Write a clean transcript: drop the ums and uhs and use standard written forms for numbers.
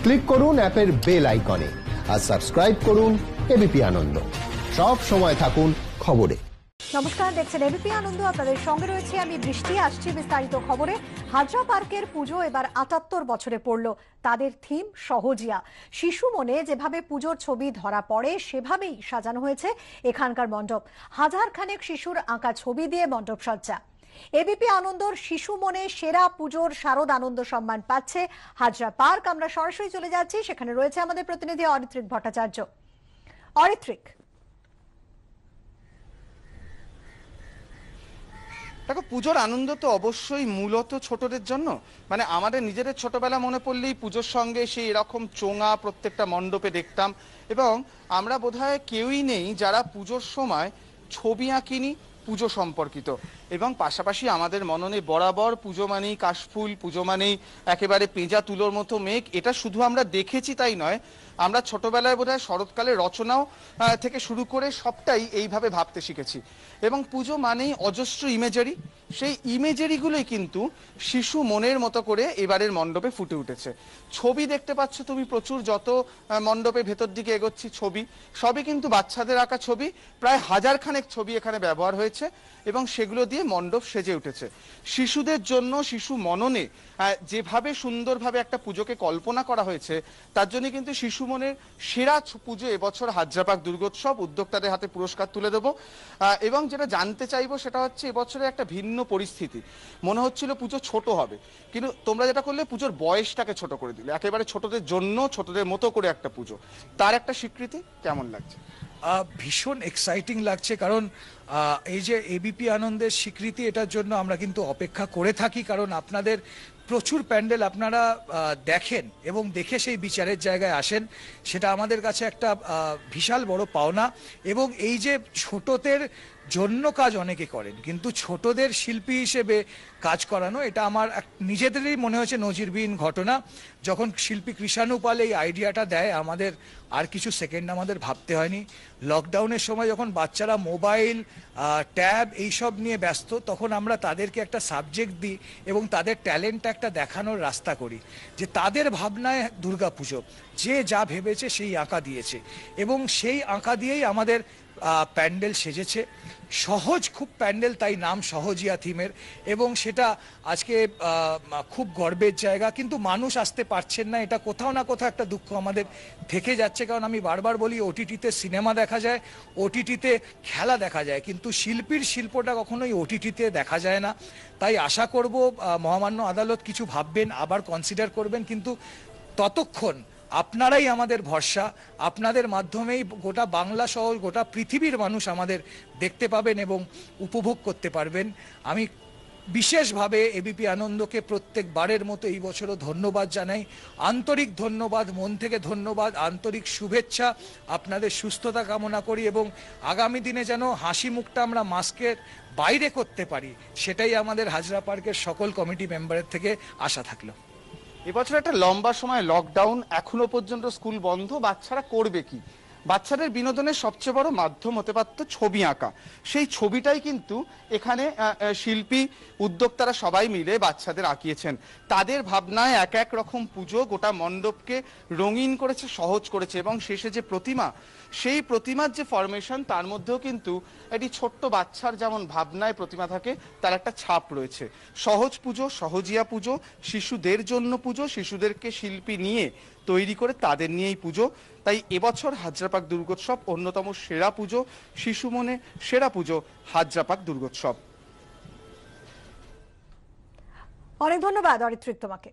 Click করুন অ্যাপের bell আইকনে আর সাবস্ক্রাইব করুন এবিপি আনন্দ। সব সময় থাকুন খবরে। নমস্কার, দেখছেন এবিপি আনন্দ। আপনাদের সঙ্গে রয়েছে আমি বৃষ্টি। আসছি বিস্তারিত খবরে। হাজরা পার্কের পুজো এবার ৭৮ বছরে পড়ল। তাদের থিম সহজিয়া। শিশু মনে যেভাবে পুজোর ছবি ধরা পড়ে সেভাবেই সাজানো হয়েছে এখানকার মণ্ডপ। হাজার খানেক শিশুর আঁকা ছবি দিয়ে মণ্ডপ সজ্জা। এবিপি আনন্দর শিশু মনে সেরা পুজোর শারদ আনন্দ সম্মান পাচ্ছে হাজরা পার্ক। আমরা সরাসরি চলে যাচ্ছি, সেখানে রয়েছে আমাদের প্রতিনিধি অরিত্রিক ভট্টাচার্য। অরিত্রিক, দেখো, পুজোর আনন্দ তো অবশ্যই মূলত ছোটদের জন্য। মানে আমাদের নিজেদের ছোটবেলা মনে পড়লেই পুজোর সঙ্গে সেই এরকম চোঙা প্রত্যেকটা মণ্ডপে দেখতাম, এবং আমরা বোধহয় কেউই নেই যারা পুজোর সময় ছবি আঁকিনি পুজো সম্পর্কিত। এবং পাশাপাশি আমাদের মননে বরাবর পুজো মানেই কাশফুল, পুজো মানেই একেবারে পেঁজা তুলোর মতো মেঘ। এটা শুধু আমরা দেখেছি তাই নয়, আমরা ছোটবেলায় বোধহয় শরৎকালে রচনাও থেকে শুরু করে সবটাই এইভাবে ভাবতে শিখেছি। এবং পুজো মানেই অজস্র ইমেজারি, সেই ইমেজারিগুলোই কিন্তু শিশু মনের মতো করে এবারের মণ্ডপে ফুটে উঠেছে। ছবি দেখতে পাচ্ছ তুমি প্রচুর, যত মণ্ডপে ভেতর দিকে এগোচ্ছি ছবি সবই কিন্তু বাচ্চাদের আঁকা ছবি। প্রায় 1000 খানেক ছবি এখানে ব্যবহার হয়েছে এবং সেগুলো দিয়ে মণ্ডপ সেজে উঠেছে। শিশুদের জন্য শিশু মননে যেভাবে সুন্দরভাবে একটা পুজোকে কল্পনা করা হয়েছে, তার জন্য কিন্তু শিশু মনের সেরা পুজো এবছর হাজরাপার্ক দুর্গোৎসব। উদ্যোক্তাদের হাতে পুরস্কার তুলে দেবো। এবং যেটা জানতে চাইবো সেটা হচ্ছে এবছরে একটা ভিন্ন পরিস্থিতি। মনে হচ্ছিল পুজো ছোট হবে, কিন্তু তোমরা যেটা করলে পুজোর বয়সটাকে ছোট করে দিলে, একেবারে ছোটদের জন্য ছোটদের মতো করে একটা পুজো। তার একটা স্বীকৃতি কেমন লাগছে? ভীষণ এক্সাইটিং লাগছে, কারণ এই যে এবিপি আনন্দের স্বীকৃতি, এটার জন্য আমরা কিন্তু অপেক্ষা করে থাকি। কারণ আপনাদের প্রচুর প্যান্ডেল আপনারা দেখেন এবং দেখে সেই বিচারের জায়গায় আসেন, সেটা আমাদের কাছে একটা বিশাল বড় পাওনা। এবং এই যে ছোটদের জন্য কাজ অনেকে করেন, কিন্তু ছোটদের শিল্পী হিসেবে কাজ করানো, এটা আমার নিজেদেরই মনে হয়েছে নজিরবিহীন ঘটনা। যখন শিল্পী কৃষাণু পাল এই আইডিয়াটা দেয়, আমাদের আর কিছু সেকেন্ড আমাদের ভাবতে হয়নি। লকডাউনের সময় যখন বাচ্চারা মোবাইল, ট্যাব এইসব নিয়ে ব্যস্ত, তখন আমরা তাদেরকে একটা সাবজেক্ট দিই এবং তাদের ট্যালেন্টটা একটা দেখানোর রাস্তা করি, যে তাদের ভাবনায় দুর্গাপুজো, যে যা ভেবেছে সেই আঁকা দিয়েছে এবং সেই আঁকা দিয়েই আমাদের প্যান্ডেল সেজেছে। সহজ খুব প্যান্ডেল, তাই নাম সহজিয়া থিমের। এবং সেটা আজকে খুব গর্বের জায়গা, কিন্তু মানুষ আসতে পারছেন না, এটা কোথাও না কোথাও একটা দুঃখ আমাদের থেকে যাচ্ছে। কারণ আমি বারবার বলি, ওটিটিতে সিনেমা দেখা যায়, ওটিটিতে খেলা দেখা যায়, কিন্তু শিল্পীর শিল্পটা কখনোই ওটিটিতে দেখা যায় না। তাই আশা করব মহামান্য আদালত কিছু ভাববেন, আবার কনসিডার করবেন, কিন্তু ততক্ষণ আপনারাই আমাদের ভরসা। আপনাদের মাধ্যমেই গোটা বাংলা সহ গোটা পৃথিবীর মানুষ আমাদের দেখতে পাবেন এবং উপভোগ করতে পারবেন। আমি বিশেষভাবে এবিপি আনন্দকে প্রত্যেকবারের মতো এই বছরও ধন্যবাদ জানাই, আন্তরিক ধন্যবাদ, মন থেকে ধন্যবাদ, আন্তরিক শুভেচ্ছা। আপনাদের সুস্থতা কামনা করি এবং আগামী দিনে যেন হাসি মুখটা আমরা মাস্কের বাইরে করতে পারি, সেটাই আমাদের হাজরা পার্কের সকল কমিটি মেম্বারের থেকে আশা থাকলো। এবছর একটা লম্বা সময় লকডাউন, এখনো পর্যন্ত স্কুল বন্ধ, বাচ্চারা করবে কি? বাচ্চাদের বিনোদনের সবচেয়ে বড় মাধ্যম হতে পারত ছবি আঁকা। সেই ছবিটাই কিন্তু এখানে শিল্পী, উদ্যোক্তারা সবাই মিলে বাচ্চাদের আঁকিয়েছেন। তাদের ভাবনায় এক এক রকম পুজো গোটা মণ্ডপকে রঙিন করেছে, সহজ করেছে। এবং শেষে যে প্রতিমা, সেই প্রতিমার যে ফরমেশন, তার মধ্যেও কিন্তু একটি ছোট্ট বাচ্চার যেমন ভাবনায় প্রতিমা থাকে, তার একটা ছাপ রয়েছে। সহজ পুজো, সহজিয়া পুজো, শিশুদের জন্য পুজো, শিশুদেরকে শিল্পী নিয়ে তৈরি করে তাদের নিয়েই পুজো। তাই এবছর হাজরাপার্ক দুর্গোৎসব অন্যতম সেরা পুজো, শিশু মনে সেরা পুজো হাজরাপার্ক দুর্গোৎসব। অনেক ধন্যবাদ অরিত্রিক তোমাকে।